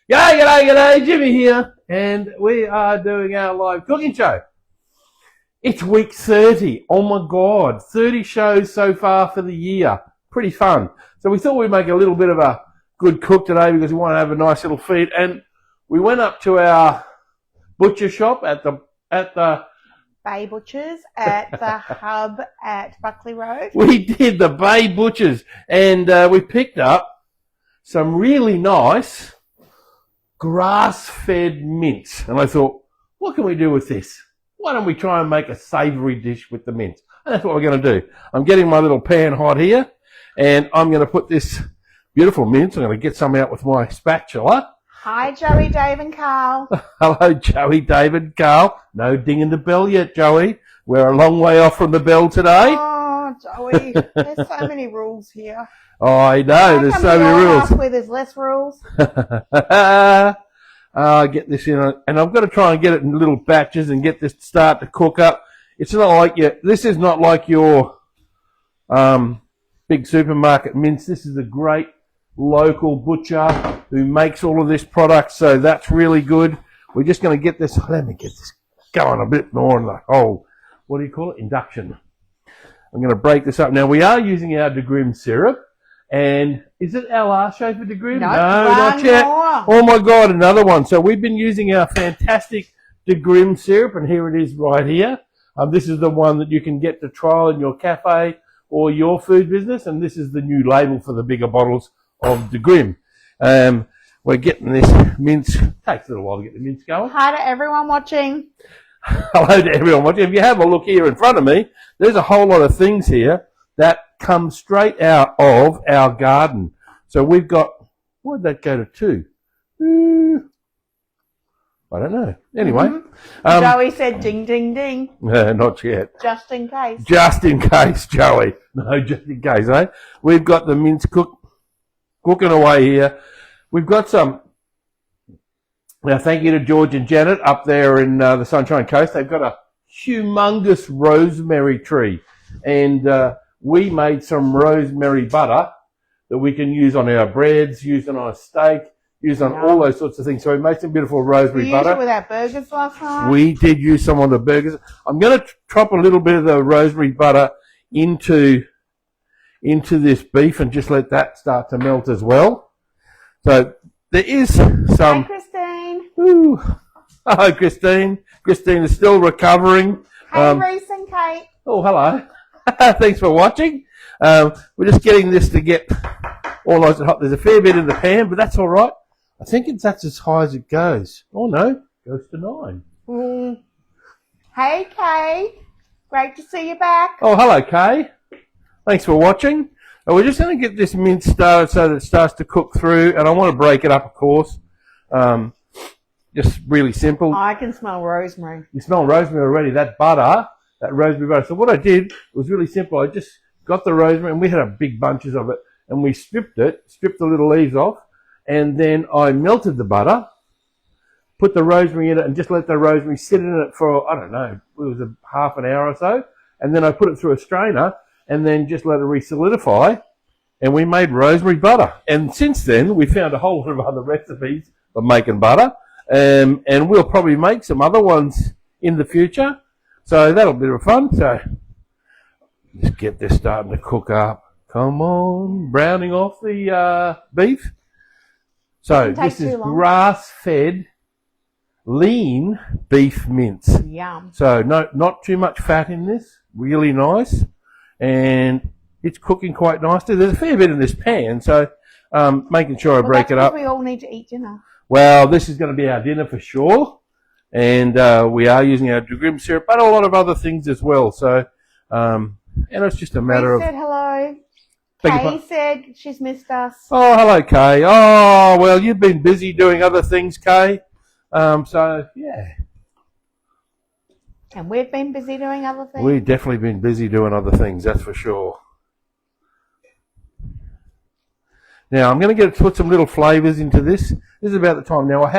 G'day, Jimmy here, and we are doing our live cooking show. It's week 30. Oh my God, 30 shows so far for the year. Pretty fun. So we thought we'd make a little bit of a good cook today because we want to have a nice little feed. And we went up to our butcher shop at the Bay Butchers at the hub at Buckley Road. We did the Bay Butchers, and we picked up some really nice grass-fed mince. And I thought, what can we do with this? Why don't we try and make a savoury dish with the mince? And that's what we're going to do. I'm getting my little pan hot here, and I'm going to put this beautiful mince. I'm going to get some out with my spatula. Hi, Joey, Dave and Carl. Hello, Joey, David, Carl. No dinging the bell yet, Joey. We're a long way off from the bell today. Oh, Joey, there's so many rules here. Oh, I know, there's so many rules. Where there's less rules. Get this in, and I've got to try and get it in little batches and get this to start to cook up. It's not like this is not like your big supermarket mince. This is a great local butcher who makes all of this product, so that's really good. We're just going to get this, let me get this going a bit more in the whole, what do you call it, induction. I'm going to break this up. Now, we are using our degrim syrup. And is it our last show for degrim? No, not yet. More. Oh my God, another one. So we've been using our fantastic degrim syrup, and here it is right here. This is the one that you can get to trial in your cafe or your food business, and this is the new label for the bigger bottles of degrim. We're getting this mince. Takes a little while to get the mince going. Hi to everyone watching. Hello to everyone watching. If you have a look here in front of me, there's a whole lot of things here that come straight out of our garden. So we've got, what did that go to two? I don't know. Anyway. Joey said ding, ding, ding. Not yet. Just in case. Just in case, Joey. No, just in case, eh? We've got the mince cooking away here. We've got some, now thank you to George and Janet up there in the Sunshine Coast. They've got a humongous rosemary tree. And we made some rosemary butter that we can use on our breads, use on our steak, use on all those sorts of things. So we made some beautiful rosemary butter. We used it with our burgers last night. We did use some on the burgers. I'm going to drop a little bit of the rosemary butter into this beef and just let that start to melt as well. So there is some... Hi, Christine. Ooh. Hello, Christine. Christine is still recovering. Hey, Reese and Kate. Oh, hello. Thanks for watching. We're just getting this to get all nice and hot. There's a fair bit in the pan, but that's all right. I think that's as high as it goes. Oh, no. It goes to 9. Hey, Kay. Great to see you back. Oh, hello, Kay. Thanks for watching. We're just going to get this mince started so that it starts to cook through, and I want to break it up, of course. Just really simple. I can smell rosemary. You smell rosemary already. That butter, that rosemary butter. So what I did was really simple. I just got the rosemary, and we had big bunches of it, and we stripped the little leaves off, and then I melted the butter, put the rosemary in it, and just let the rosemary sit in it for, I don't know, it was a half an hour or so, and then I put it through a strainer, and then just let it re-solidify, and we made rosemary butter. And since then, we found a whole lot of other recipes of making butter, and we'll probably make some other ones in the future. So that'll be fun. So let's get this starting to cook up. Come on, browning off the beef. So this is grass-fed, lean beef mince. Yum. So not too much fat in this. Really nice. And it's cooking quite nicely. There's a fair bit in this pan, so making sure I break it up. We all need to eat dinner. Well, this is going to be our dinner for sure. And we are using our degrim syrup, but a lot of other things as well. So, and it's just a matter of... said hello. Kay said she's missed us. Oh, hello, Kay. Oh, well, you've been busy doing other things, Kay. So, yeah. And we've been busy doing other things. We've definitely been busy doing other things, that's for sure. Now, I'm going to put some little flavours into this. This is about the time. Now, I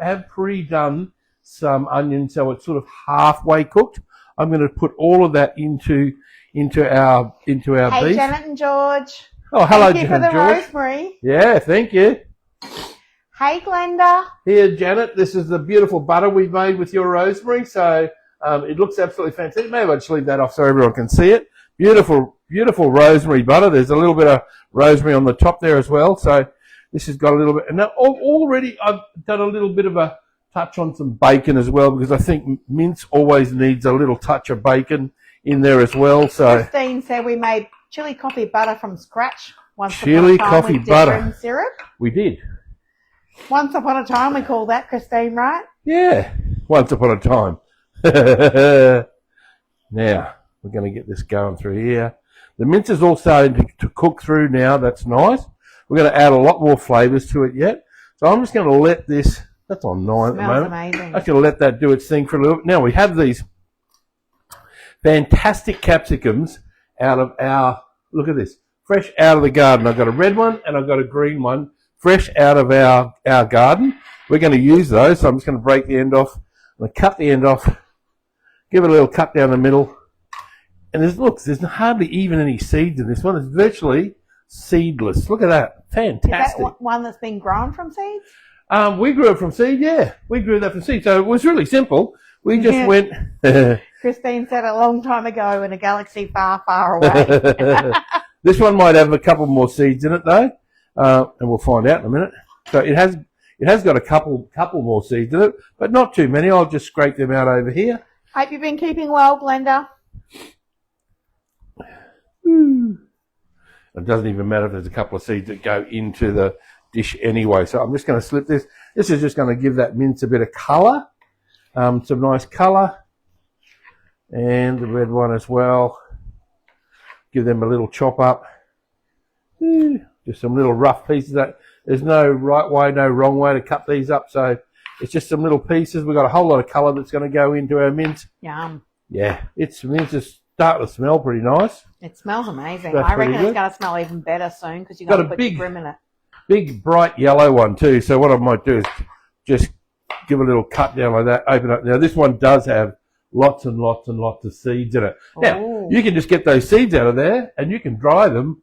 have pre-done some onions, so it's sort of halfway cooked. I'm going to put all of that into our beef. Hey, Janet and George. Oh, hello, Thank you Janet and for the George. rosemary. Yeah, thank you. Hey, Glenda. Here, Janet, this is the beautiful butter we've made with your rosemary. So it looks absolutely fantastic. Maybe I'll just leave that off so everyone can see it. Beautiful, beautiful rosemary butter. There's a little bit of rosemary on the top there as well. So this has got a little bit. And now already I've done a little bit of a touch on some bacon as well, because I think mince always needs a little touch of bacon in there as well. So Christine said we made chili coffee butter from scratch once chili upon a time coffee with butter. dairy syrup. We did. Once upon a time we called that, Christine, right? Yeah, once upon a time. Now, we're going to get this going through here. The mince is all starting to cook through now. That's nice. We're going to add a lot more flavours to it yet. So I'm just going to let this, that's on 9 at the moment. Amazing. I'm just going to let that do its thing for a little bit. Now, we have these fantastic capsicums out of our, look at this, fresh out of the garden. I've got a red one and I've got a green one, fresh out of our garden. We're going to use those, so I'm just going to break the end off. I'm going to cut the end off, give it a little cut down the middle. And there's hardly even any seeds in this one. It's virtually seedless. Look at that. Fantastic. Is that one that's been grown from seeds? We grew it from seed, yeah. We grew that from seed. So it was really simple. We just went... Christine said a long time ago in a galaxy far, far away. This one might have a couple more seeds in it, though. And we'll find out in a minute. So it has got a couple more seeds in it, but not too many. I'll just scrape them out over here. Hope you've been keeping well, Glenda. It doesn't even matter if there's a couple of seeds that go into the dish anyway. So I'm just going to slip this. This is just going to give that mince a bit of colour, some nice colour, and the red one as well. Give them a little chop up. Just some little rough pieces. That there's no right way, no wrong way to cut these up. So it's just some little pieces. We've got a whole lot of colour that's going to go into our mince. Yum. Yeah, it's mince is starting to smell pretty nice. It smells amazing. That's I reckon pretty it's good. going to smell even better soon because you're Got going a to put big- your grim in it. Big bright yellow one too. So what I might do is just give a little cut down like that, open up. Now this one does have lots and lots and lots of seeds in it. Now Ooh. you can just get those seeds out of there and you can dry them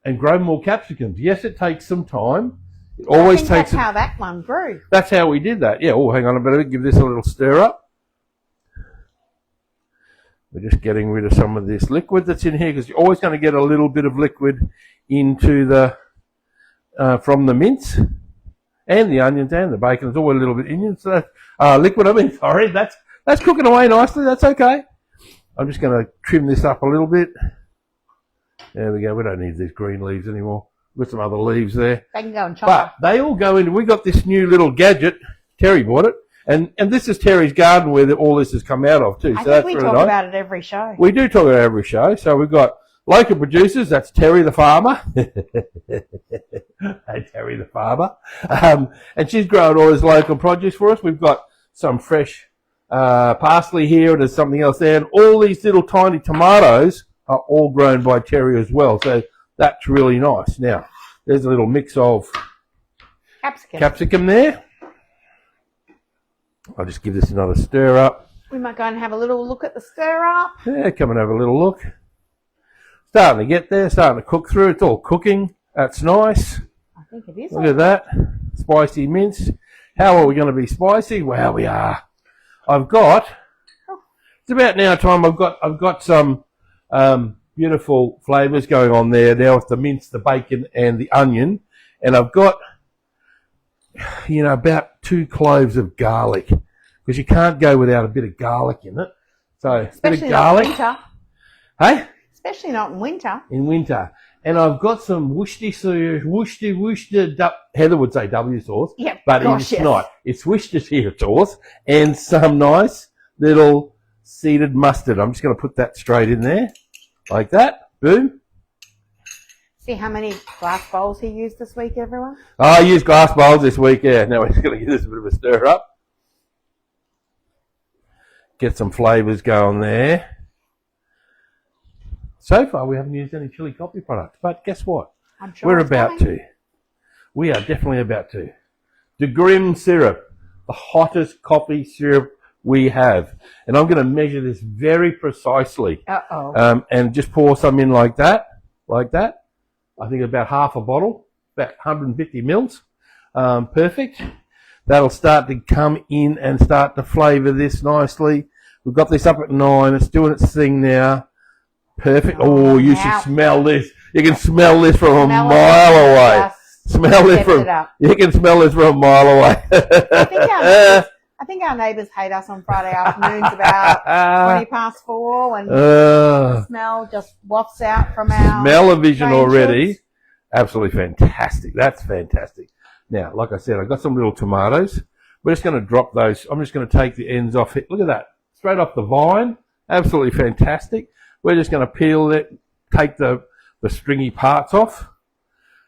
and grow more capsicums. Yes, it takes some time. It always I think takes. that's how that one grew. That's how we did that. Yeah. Oh, hang on a minute. Give this a little stir up. We're just getting rid of some of this liquid that's in here because you're always going to get a little bit of liquid into the from the mince and the onions and the bacon. There's always a little bit in it. So that's liquid. I mean, sorry, that's cooking away nicely. That's okay. I'm just going to trim this up a little bit. There we go. We don't need these green leaves anymore. We've got some other leaves there. They can go and chop But up. they all go into, we got this new little gadget. Terry bought it. And this is Terry's garden where all this has come out of too. I So think that's we really talk nice. about it every show. We do talk about every show. So we've got local producers. That's Terry the farmer. Hey, Terry the farmer. And she's growing all this local produce for us. We've got some fresh parsley here and there's something else there. And all these little tiny tomatoes are all grown by Terry as well. So that's really nice. Now, there's a little mix of capsicum there. I'll just give this another stir up. We might go and have a little look at the stir up. Yeah, come and have a little look. Starting to get there, starting to cook through. It's all cooking. That's nice. I think it is. Look at that. Spicy mince. How are we going to be spicy? Well, we are. It's about now time. I've got some beautiful flavours going on there now with the mince, the bacon and the onion. And I've got, about 2 cloves of garlic because you can't go without a bit of garlic in it. So a bit Especially of not in garlic. winter. Hey? Especially not in winter. In winter. And I've got some Worcestershire, Heather would say W sauce, Yep, but gosh, it's yes. not. It's Worcestershire sauce and some nice little seeded mustard. I'm just going to put that straight in there like that. Boom. See how many glass bowls he used this week, everyone? I used glass bowls this week, yeah. Now we're just going to give this a bit of a stir up. Get some flavours going there. So far, we haven't used any chili coffee products, but guess what? I'm sure We're it's about coming. to. We are definitely about to. The Grim syrup, the hottest coffee syrup we have. And I'm going to measure this very precisely. Uh-oh. And just pour some in like that. I think about half a bottle, about 150 mils. Perfect. That'll start to come in and start to flavour this nicely. We've got this up at 9. It's doing its thing now. Perfect. Oh, you should smell this. You can smell this from a mile away. Smell this from. You can smell this from a mile away. I think our neighbours hate us on Friday afternoons about 20 past 4 when the smell just wafts out from our smell-o-vision already. Absolutely fantastic. That's fantastic. Now, like I said, I've got some little tomatoes. We're just going to drop those. I'm just going to take the ends off it. Look at that. Straight off the vine. Absolutely fantastic. We're just going to peel it, take the stringy parts off.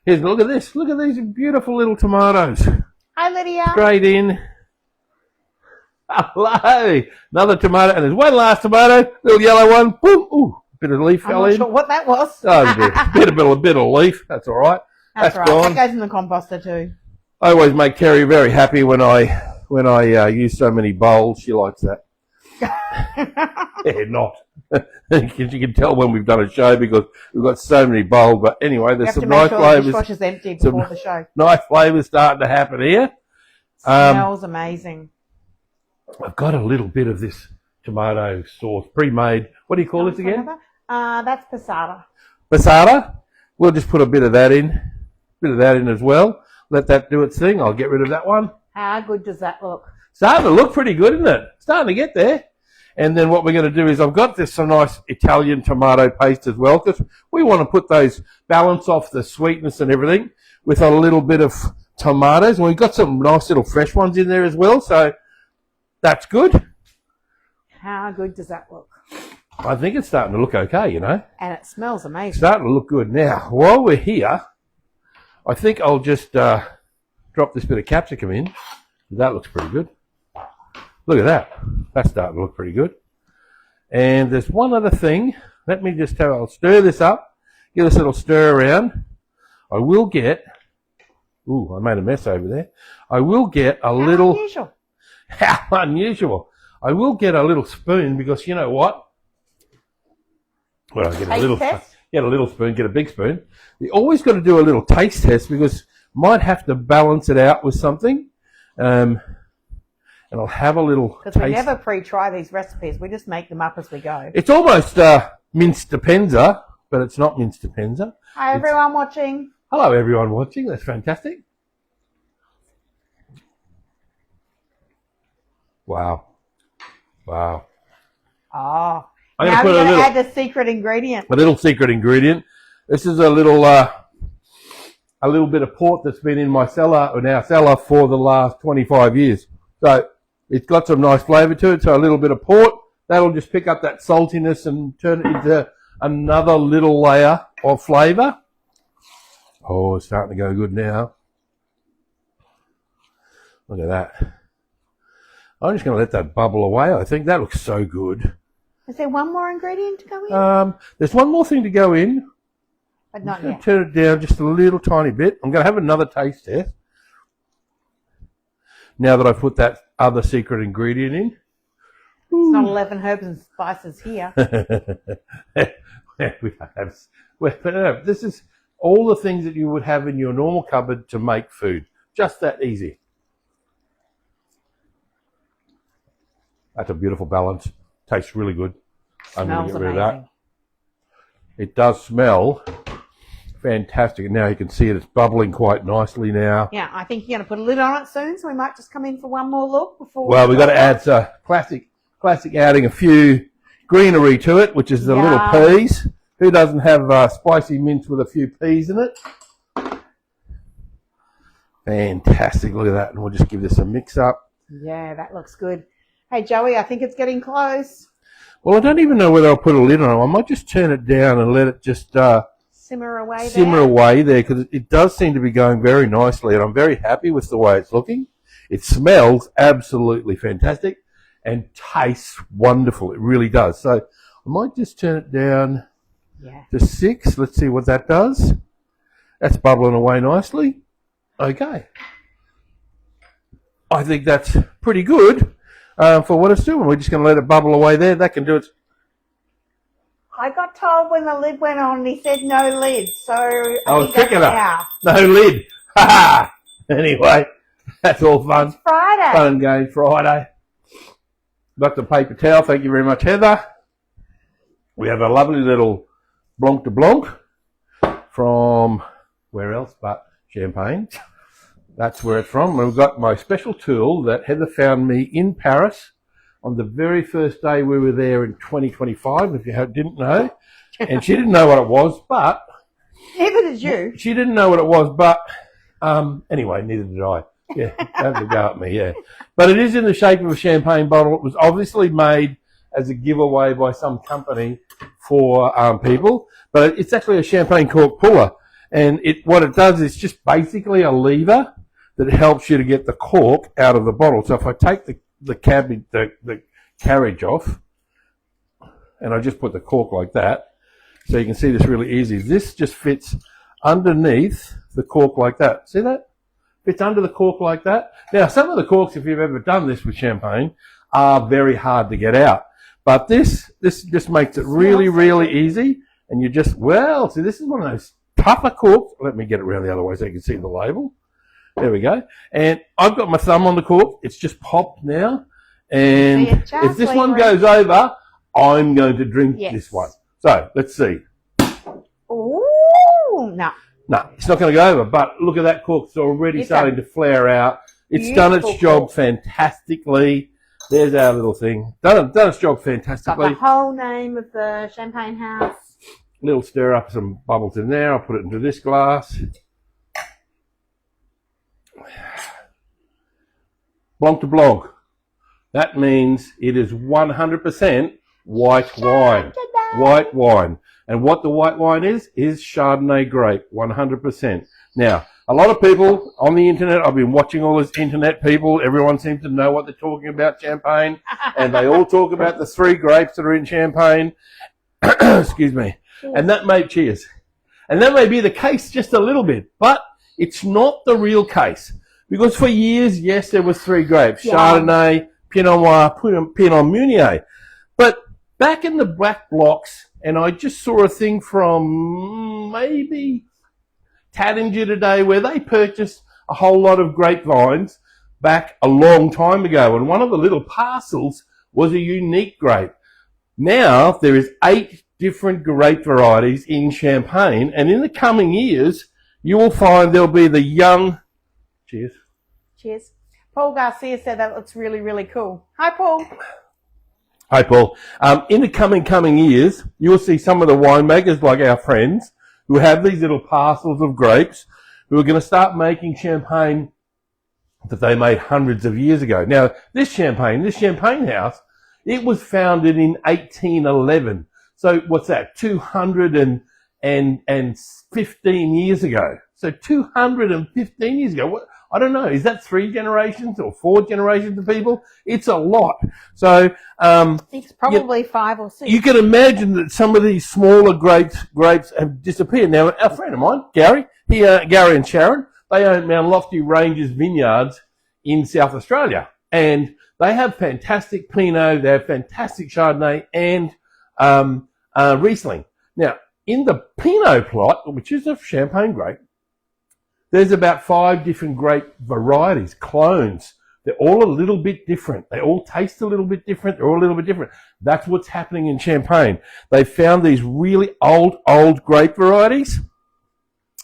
Here's, look at this. Look at these beautiful little tomatoes. Hi, Lydia. Straight in. Hello. Another tomato. And there's one last tomato. Little yellow one. Boom. Ooh, bit of leaf fell in. I'm not sure what that was. Oh, a bit of leaf. That's all right. That's right. gone. That goes in the composter too. I always make Terry very happy when I use so many bowls. She likes that. Yeah, not. You can tell when we've done a show because we've got so many bowls. But anyway, there's some nice flavours. The dishwasher's empty before the show. Nice flavours starting to happen here. Smells amazing. I've got a little bit of this tomato sauce pre-made. What do you call this again? That's passata. Passata. We'll just put a bit of that in. As well. Let that do its thing. I'll get rid of that one. How good does that look? Starting to look pretty good, isn't it? Starting to get there. And then what we're going to do is I've got this some nice Italian tomato paste as well because we want to put those balance off the sweetness and everything with a little bit of tomatoes. And we've got some nice little fresh ones in there as well. So that's good. How good does that look? I think it's starting to look okay, you know. And it smells amazing. Starting to look good. Now, while we're here, I think I'll just drop this bit of capsicum in. That looks pretty good. Look at that. That's starting to look pretty good. And there's one other thing. Let me just tell you, I'll stir this up. Give this a little stir around. I will get... Ooh, I made a mess over there. I will get a little... Unusual. How unusual. I will get a little spoon because you know what? Well, I get a little... Get a little spoon, get a big spoon. You always got to do a little taste test because might have to balance it out with something. And I'll have a little taste. Because we never pre-try these recipes. We just make them up as we go. It's almost minced depenza, but it's not minced depenza. Hi, everyone watching. Hello, everyone watching. That's fantastic. Wow. Wow. Oh. I'm now we're going to add the secret ingredient. A little secret ingredient. This is a little bit of port that's been in my cellar, or in our cellar, for the last 25 years. So it's got some nice flavour to it. So a little bit of port, that'll just pick up that saltiness and turn it into another little layer of flavour. Oh, it's starting to go good now. Look at that. I'm just going to let that bubble away. I think that looks so good. Is there one more ingredient to go in? There's one more thing to go in. But not yet. Turn it down just a little tiny bit. I'm going to have another taste test. Now that I've put that other secret ingredient in. It's not 11 herbs and spices here. This is all the things that you would have in your normal cupboard to make food. Just that easy. That's a beautiful balance. Tastes really good. I'm going to get rid of that. It does smell fantastic. Now you can see it. It's bubbling quite nicely now. Yeah, I think you're going to put a lid on it soon, so we might just come in for one more look before. Well, we've got to add classic adding a few greenery to it, which is the little peas. Who doesn't have spicy mince with a few peas in it? Fantastic. Look at that. And we'll just give this a mix up. Yeah, that looks good. Hey, Joey, I think it's getting close. Well, I don't even know whether I'll put a lid on it. I might just turn it down and let it just simmer away there because it does seem to be going very nicely, and I'm very happy with the way it's looking. It smells absolutely fantastic and tastes wonderful. It really does. So I might just turn it down to 6. Let's see what that does. That's bubbling away nicely. Okay. I think that's pretty good. For what it's doing. We're just going to let it bubble away there. That can do it. I got told when the lid went on, he said no lid. So I was picking up. No lid. Ha Anyway, that's all fun. It's Friday. Fun and game Friday. Got the paper towel. Thank you very much, Heather. We have a lovely little blanc de blanc from where else but Champagne. That's where it's from. We've got my special tool that Heather found me in Paris on the very first day we were there in 2025, if you didn't know. And she didn't know what it was, but... Neither did you. She didn't know what it was, but... anyway, neither did I. Yeah, don't have to go at me, yeah. But it is in the shape of a champagne bottle. It was obviously made as a giveaway by some company for people. But it's actually a champagne cork puller. And what it does is just basically a lever that helps you to get the cork out of the bottle. So if I take the carriage off, and I just put the cork like that, so you can see this really easy. This just fits underneath the cork like that. See that? Fits under the cork like that. Now, some of the corks, if you've ever done this with champagne, are very hard to get out. But this just makes it really, really easy. And you just, well, see, this is one of those tougher corks. Let me get it around the other way so you can see the label. There we go. And I've got my thumb on the cork. It's just popped now. And if this one goes over, I'm going to drink this one. So, let's see. Ooh, no. No, it's not going to go over, but look at that cork. It's already starting to flare out. It's done its job fantastically. There's our little thing. Done its job fantastically. Got the whole name of the champagne house. Little stir up some bubbles in there. I'll put it into this glass. Blanc de Blanc. That means it is 100% white wine. White wine. And what the white wine is Chardonnay grape, 100%. Now, a lot of people on the internet, I've been watching all these internet people, everyone seems to know what they're talking about champagne, and they all talk about the 3 grapes that are in champagne. Excuse me. And that may, cheers. And that may be the case just a little bit, but it's not the real case. Because for years, yes, there was 3 grapes, Chardonnay, Pinot Noir, Pinot Meunier. But back in the black blocks, and I just saw a thing from maybe Tattinger today where they purchased a whole lot of grapevines back a long time ago. And one of the little parcels was a unique grape. Now there is 8 different grape varieties in Champagne. And in the coming years, you will find there'll be the young... Cheers. Cheers. Paul Garcia said that looks really, really cool. Hi, Paul. Hi, Paul. In the coming years, you'll see some of the winemakers, like our friends, who have these little parcels of grapes, who are going to start making champagne that they made hundreds of years ago. Now, this champagne house, it was founded in 1811. So, what's that? 215 years ago. So, 215 years ago. What? I don't know. Is that 3 generations or 4 generations of people? It's a lot. So, it's probably 5 or 6. You can imagine that some of these smaller grapes have disappeared. Now, a friend of mine, Gary and Sharon, they own Mount Lofty Ranges Vineyards in South Australia. And they have fantastic Pinot, they have fantastic Chardonnay and Riesling. Now, in the Pinot plot, which is a champagne grape, there's about 5 different grape varieties, clones. They're all a little bit different. They all taste a little bit different. They're all a little bit different. That's what's happening in Champagne. They found these really old grape varieties,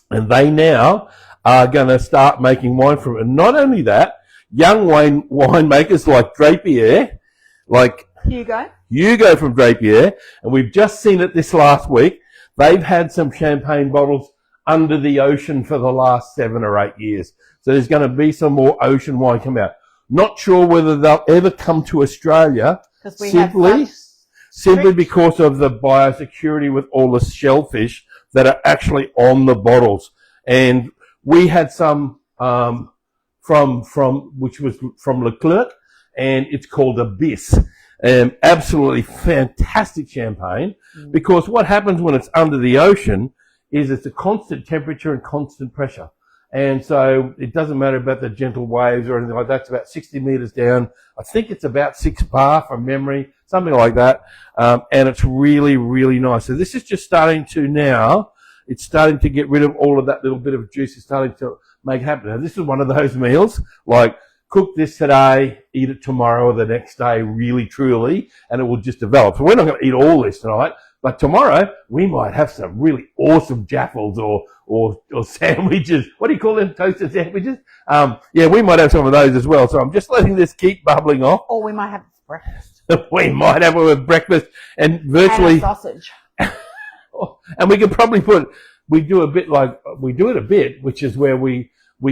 and they now are going to start making wine from it. And not only that, young winemakers like Drapier, like Hugo from Drapier, and we've just seen it this last week, they've had some champagne bottles under the ocean for the last 7 or 8 years. So there's going to be some more ocean wine come out. Not sure whether they'll ever come to Australia simply because of the biosecurity with all the shellfish that are actually on the bottles. And we had some which was from Leclerc, and it's called Abyss. Absolutely fantastic champagne, because what happens when it's under the ocean is it's a constant temperature and constant pressure. And so it doesn't matter about the gentle waves or anything like that. It's about 60 meters down. I think it's about 6 bar from memory, something like that. And it's really, really nice. So this is just starting to now, it's starting to get rid of all of that little bit of juice. It's starting to make it happen. Now, this is one of those meals, like cook this today, eat it tomorrow or the next day, really, truly, and it will just develop. So we're not going to eat all this tonight, but tomorrow we might have some really awesome jaffles or sandwiches. What do you call them? Toasted sandwiches? Yeah, we might have some of those as well. So I'm just letting this keep bubbling off. Or we might have it for breakfast. We might have it with breakfast and virtually... And a sausage. And we can probably we do it a bit, which is where we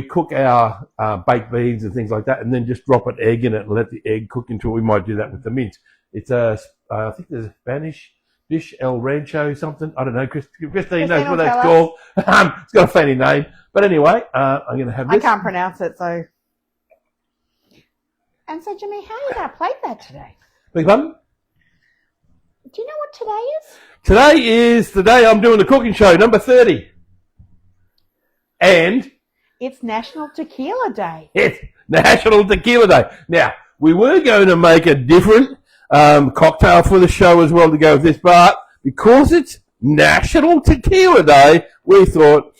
cook our baked beans and things like that, and then just drop an egg in it and let the egg cook into it. We might do that with the mince. It's I think there's a Spanish dish, El Rancho something. I don't know. Christine knows what that's called. It's got a funny name. But anyway, I'm going to have this. I can't pronounce it, so. And so, Jimmy, how are you going to plate that today? Beg pardon? Do you know what today is? Today is the day I'm doing the cooking show, number 30. And it's National Tequila Day. It's National Tequila Day. Now, we were going to make a different cocktail for the show as well to go with this, but because it's National Tequila Day, we thought,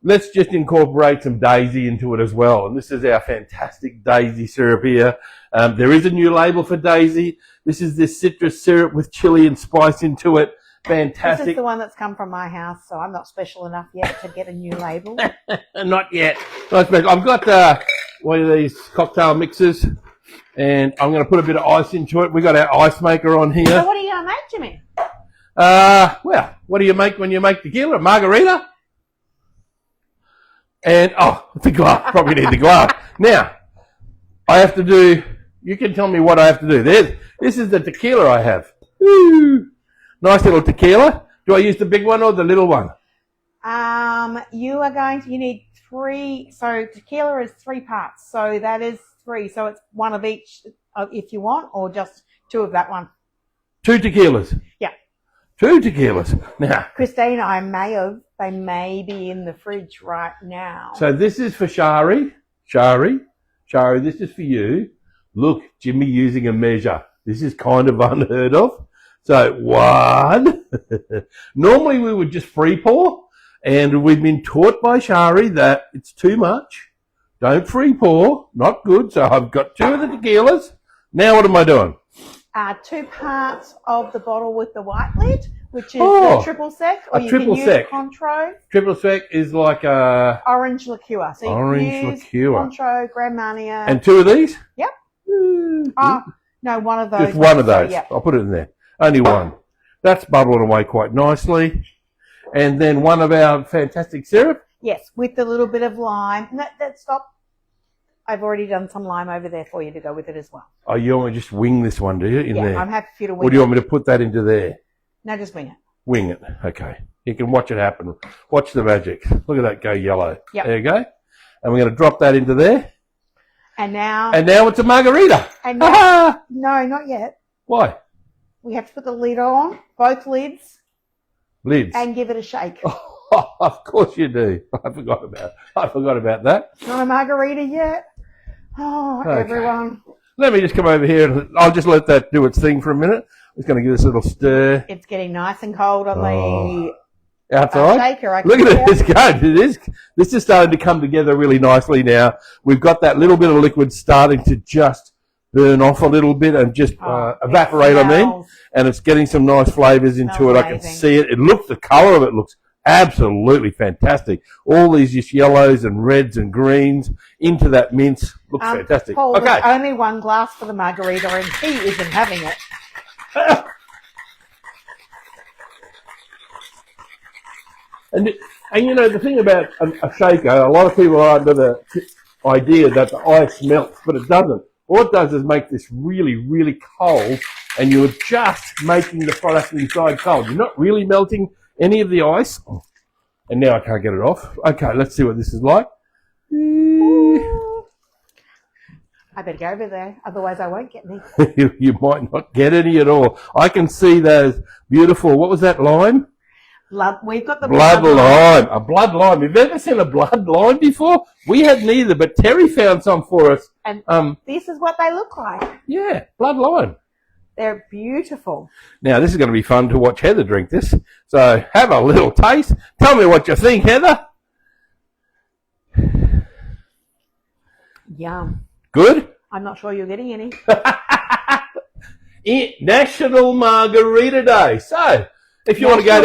let's just incorporate some daisy into it as well. And this is our fantastic daisy syrup here. There is a new label for daisy. This is this citrus syrup with chili and spice into it. Fantastic. This is the one that's come from my house, so I'm not special enough yet to get a new label. Not yet. Not special. I've got one of these cocktail mixers, and I'm going to put a bit of ice into it. We got our ice maker on here. So what are you going to make, Jimmy? Well, what do you make when you make tequila? Margarita? And, the glass. Probably need the glass. Now, I have to do, you can tell me what I have to do. This is the tequila I have. Woo! Nice little tequila. Do I use the big one or the little one? You need 3, so tequila is 3 parts. So that is 3. So it's one of each if you want, or just 2 of that one. 2 tequilas? Yeah. 2 tequilas. Now, Christine, they may be in the fridge right now. So this is for Shari. Shari, this is for you. Look, Jimmy using a measure. This is kind of unheard of. So 1. Normally we would just free pour, and we've been taught by Shari that it's too much. Don't free pour. Not good. So I've got 2 of the tequilas. Now what am I doing? 2 parts of the bottle with the white lid, which is the triple sec, or you can use Contro. Triple sec is like a orange liqueur. So you can use Contro, Grand Marnier. And 2 of these? Yep. No, one of those. Just one of those. So, yep. I'll put it in there. Only 1. That's bubbling away quite nicely. And then 1 of our fantastic syrup. Yes, with a little bit of lime. Stop. I've already done some lime over there for you to go with it as well. Oh, you want me to just wing this one, do you, in there? Yeah, I'm happy for you to wing it. Or do you want me to put that into there? No, just wing it. Wing it. Okay. You can watch it happen. Watch the magic. Look at that go yellow. Yep. There you go. And we're going to drop that into there. And now it's a margarita. And now, no, not yet. Why? We have to put the lid on, both lids. And give it a shake. Oh, of course you do. I forgot about that. Not a margarita yet. Oh, okay. Everyone. Let me just come over here and I'll just let that do its thing for a minute. I'm just going to give this a little stir. It's getting nice and cold on the outside. Shaker. Look at this go. This is starting to come together really nicely now. We've got that little bit of liquid starting to just burn off a little bit and just evaporate, and it's getting some nice flavors into it. I can see it. The color of it looks absolutely fantastic. All these just yellows and reds and greens into that mince. Looks fantastic. Paul, there's only 1 glass for the margarita and he isn't having it. And you know, the thing about a shaker, a lot of people are under the idea that the ice melts, but it doesn't. All it does is make this really, really cold, and you're just making the product inside cold. You're not really melting any of the ice. And now I can't get it off. Okay, let's see what this is like. I better go over there, otherwise I won't get any. You might not get any at all. I can see those beautiful, what was that, lime? We've got the blood lime. A blood lime. Have you ever seen a blood lime before? We had neither, but Terry found some for us. And this is what they look like. Yeah, blood lime. They're beautiful. Now, this is going to be fun to watch Heather drink this. So, have a little taste. Tell me what you think, Heather. Yum. Good? I'm not sure you're getting any. National Margarita Day. So, if you want to go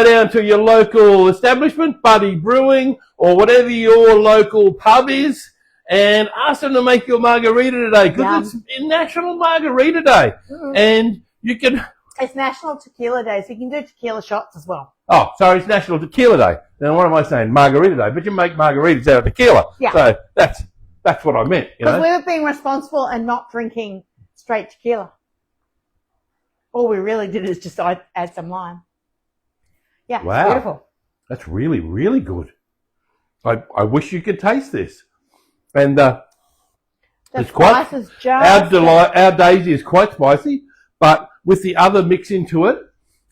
down to your local establishment, Buddy Brewing, or whatever your local pub is, and ask them to make your margarita today, because it's National Margarita Day. Mm-hmm. And you can... It's National Tequila Day, so you can do tequila shots as well. Oh, sorry, it's National Tequila Day. Now, what am I saying? Margarita Day. But you make margaritas out of tequila. Yeah. So, that's what I meant, you know. Because we were being responsible and not drinking straight tequila. All we really did is just add some lime. Yeah, wow. It's beautiful. That's really, really good. I wish you could taste this. And it's quite... Our Daisy is quite spicy, but with the other mix into it,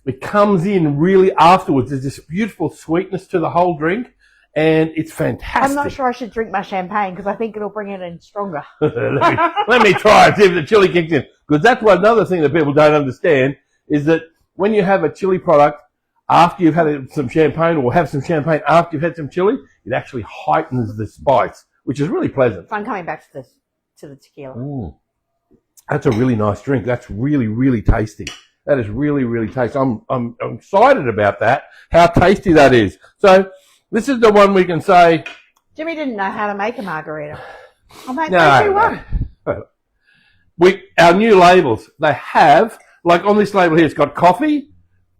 it comes in really afterwards. There's this beautiful sweetness to the whole drink, and it's fantastic. I'm not sure I should drink my champagne because I think it'll bring it in stronger. let me try and see if the chili kicks in. Because that's another thing that people don't understand is that when you have a chili product after you've had some champagne, or have some champagne after you've had some chili, it actually heightens the spice, which is really pleasant. So I'm coming back to the tequila. Mm. That's a really nice drink. That's really, really tasty. That is really, really tasty. I'm excited about that, how tasty that is. So this is the one we can say... Jimmy didn't know how to make a margarita. I'll make one. Our new labels, they have, like on this label here, it's got coffee,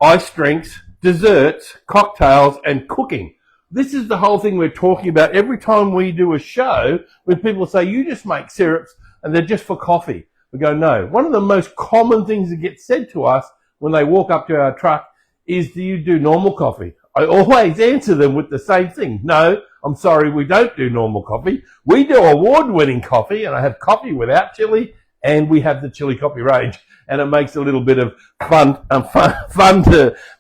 iced drinks, desserts, cocktails, and cooking. This is the whole thing we're talking about every time we do a show when people say, you just make syrups and they're just for coffee. We go, no. One of the most common things that gets said to us when they walk up to our truck is, do you do normal coffee? I always answer them with the same thing. No, I'm sorry, we don't do normal coffee. We do award-winning coffee, and I have coffee without chili, and we have the chili coffee range, and it makes a little bit of fun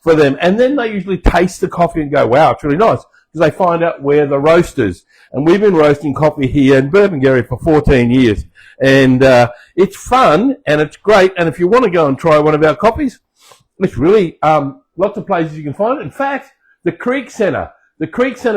for them. And then they usually taste the coffee and go, wow, it's really nice, because they find out where the roasters. And we've been roasting coffee here in Burpengary for 14 years. And it's fun and it's great. And if you want to go and try one of our coffees, it's really lots of places you can find it. In fact, the Creek Centre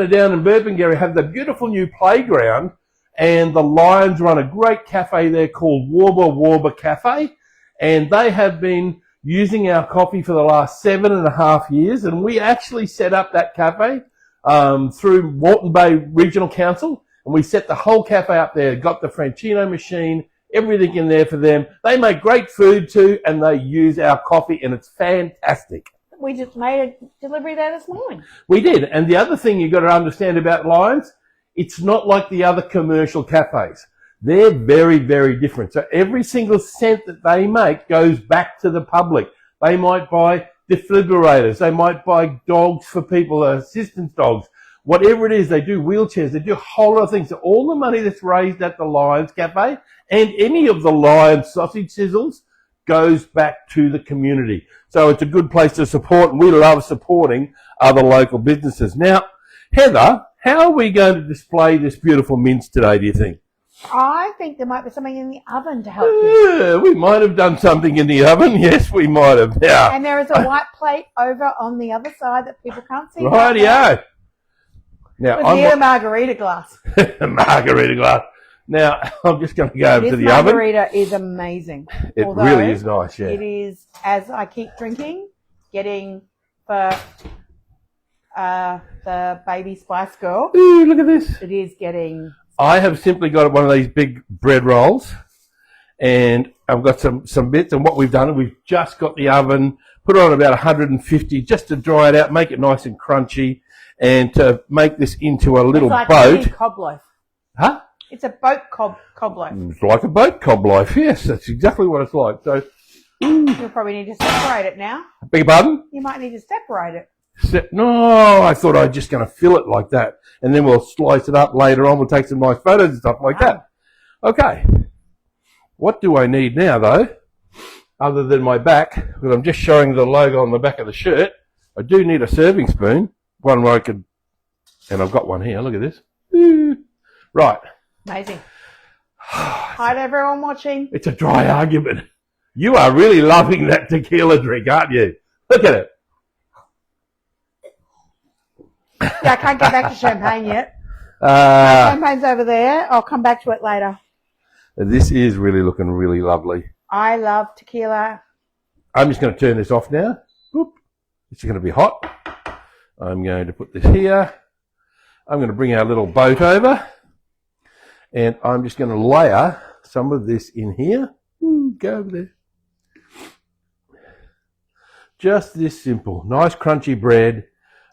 down in Burpengary have the beautiful new playground, and the Lions run a great cafe there called Warba Cafe. And they have been using our coffee for the last 7.5 years. And we actually set up that cafe through Moreton Bay Regional Council, and we set the whole cafe up there, got the Franchino machine, everything in there for them. They make great food too, and they use our coffee, and it's fantastic. We just made a delivery there this morning. We did, and the other thing you've got to understand about Lions, it's not like the other commercial cafes. They're very, very different. So every single cent that they make goes back to the public. They might buy defibrillators. They might buy dogs for people, assistance dogs. Whatever it is, they do wheelchairs. They do a whole lot of things. So all the money that's raised at the Lions Cafe and any of the Lions sausage sizzles goes back to the community. So it's a good place to support, and we love supporting other local businesses. Now, Heather, how are we going to display this beautiful mince today, do you think? I think there might be something in the oven to help you. Yeah, we might have done something in the oven. Yes, we might have. Yeah. And there is a white plate over on the other side that people can't see. Rightio. Now, I'm a margarita glass. Margarita glass. Now, I'm just going to go over to the oven. This margarita is amazing. It really is nice, yeah. It is, as I keep drinking, getting for the baby Spice Girl. Ooh, look at this. It is getting... I have simply got one of these big bread rolls, and I've got some bits, and what we've done, we've just got the oven, put it on about 150 just to dry it out, make it nice and crunchy, and to make this into a little boat. It's like a cob loaf. Huh? It's a boat cob loaf. It's like a boat cob loaf, yes, that's exactly what it's like. So, you'll probably need to separate it now. Beg your pardon? You might need to separate it. No, I thought I was just going to fill it like that, and then we'll slice it up later on. We'll take some nice photos and stuff like that. Okay. What do I need now, though, other than my back, because I'm just showing the logo on the back of the shirt? I do need a serving spoon, one where I could, and I've got one here. Look at this. Right. Amazing. Hi to everyone watching. It's a dry argument. You are really loving that tequila drink, aren't you? Look at it. Yeah, I can't get back to champagne yet. Champagne's over there. I'll come back to it later. This is really looking really lovely. I love tequila. I'm just going to turn this off now. Boop. It's going to be hot. I'm going to put this here. I'm going to bring our little boat over. And I'm just going to layer some of this in here. Ooh, go over there. Just this simple. Nice crunchy bread.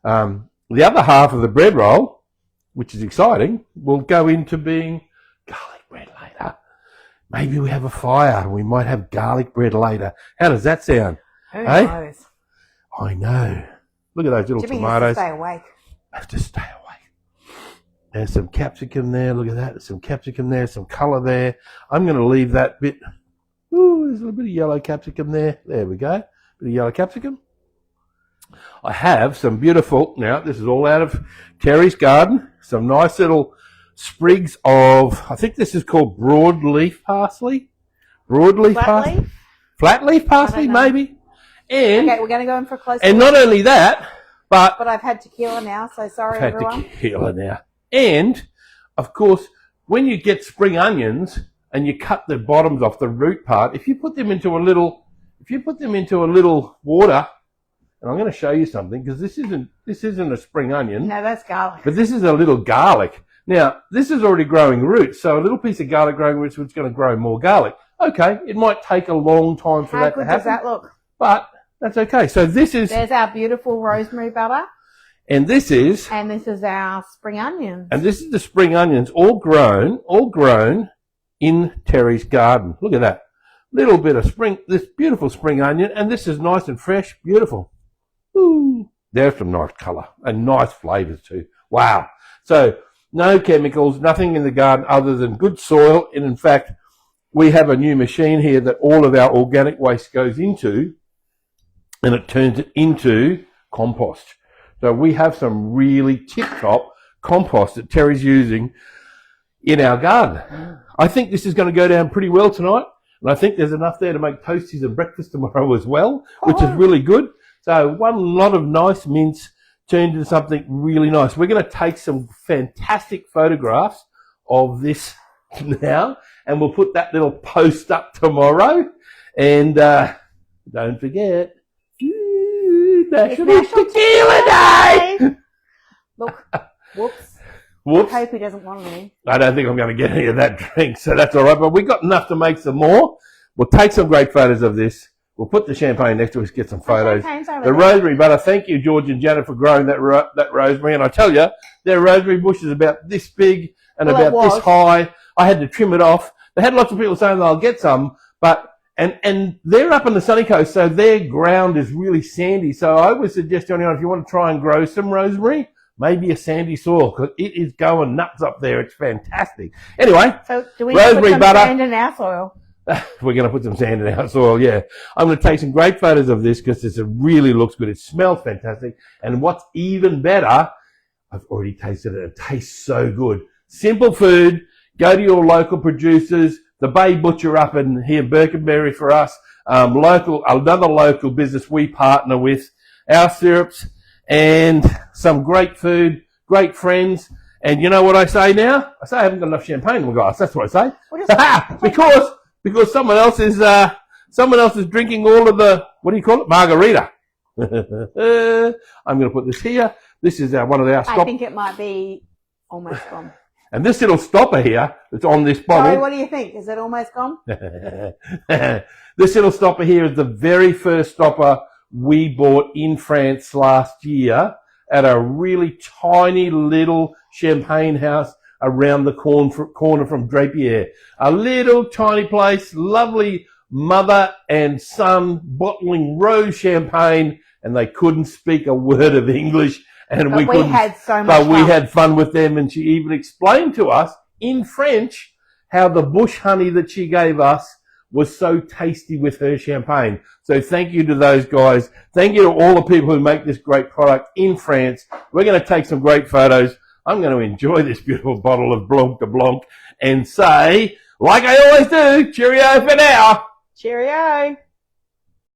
The other half of the bread roll, which is exciting, will go into being garlic bread later. Maybe we have a fire. We might have garlic bread later. How does that sound? Who knows? I know. Look at those little Jimmy tomatoes. has to stay awake. I have to stay awake. There's some capsicum there. Look at that. There's some capsicum there. Some colour there. I'm going to leave that bit. Ooh, there's a little bit of yellow capsicum there. There we go. Bit of yellow capsicum. I have some beautiful, now this is all out of Terry's garden, some nice little sprigs of, I think this is called broadleaf parsley. Broadleaf parsley? Flatleaf parsley, maybe. And, okay, we're going to go in for a close and look. not only that, but I've had tequila now, so sorry everyone. I've had tequila now. And, of course, when you get spring onions and you cut the bottoms off the root part, if you put them into a little water, and I'm going to show you something because this isn't a spring onion. No, that's garlic. But this is a little garlic. Now, this is already growing roots, so a little piece of garlic growing roots is going to grow more garlic. Okay, it might take a long time for that to happen. How good does that look? But that's okay. So this is... There's our beautiful rosemary butter. And this is... And this is our spring onions. And this is the spring onions, all grown in Terry's garden. Look at that. Little bit of spring, this beautiful spring onion, and this is nice and fresh, beautiful. Ooh, there's some nice colour and nice flavours too. Wow. So no chemicals, nothing in the garden other than good soil. And in fact, we have a new machine here that all of our organic waste goes into, and it turns it into compost. So we have some really tip-top compost that Terry's using in our garden. I think this is going to go down pretty well tonight. And I think there's enough there to make toasties and breakfast tomorrow as well, which is really good. So one lot of nice mince turned into something really nice. We're going to take some fantastic photographs of this now, and we'll put that little post up tomorrow. And don't forget, National Tequila Day! Look, whoops. Whoops. I hope he doesn't want any. I don't think I'm going to get any of that drink, so that's all right. But we've got enough to make some more. We'll take some great photos of this. We'll put the champagne next to us, get some photos. The rosemary butter. Thank you, George and Janet, for growing that rosemary. And I tell you, their rosemary bush is about this big and about this high. I had to trim it off. They had lots of people saying they'll get some, but and they're up on the sunny coast, so their ground is really sandy. So I would suggest to anyone, if you want to try and grow some rosemary, maybe a sandy soil, because it is going nuts up there. It's fantastic. Anyway, so do we rosemary put some butter. Sand in our soil? We're going to put some sand in our soil, yeah. I'm going to take some great photos of this because it really looks good. It smells fantastic. And what's even better, I've already tasted it. It tastes so good. Simple food. Go to your local producers. The Bay Butcher up in here, Birkenberry for us. Another local business we partner with. Our syrups and some great food, great friends. And you know what I say now? I say I haven't got enough champagne in my glass. That's what I say. Because someone else is drinking all of the, what do you call it? Margarita. I'm going to put this here. This is one of our stop. I think it might be almost gone. And this little stopper here that's on this bottle. Sorry, what do you think? Is it almost gone? This little stopper here is the very first stopper we bought in France last year at a really tiny little champagne house around the corner from Drapier. A little tiny place, lovely mother and son bottling rose champagne, and they couldn't speak a word of English. And we had so much fun. We had fun with them, and she even explained to us in French how the bush honey that she gave us was so tasty with her champagne. So thank you to those guys. Thank you to all the people who make this great product in France. We're going to take some great photos. I'm going to enjoy this beautiful bottle of Blanc de Blanc and say, like I always do, cheerio for now. Cheerio.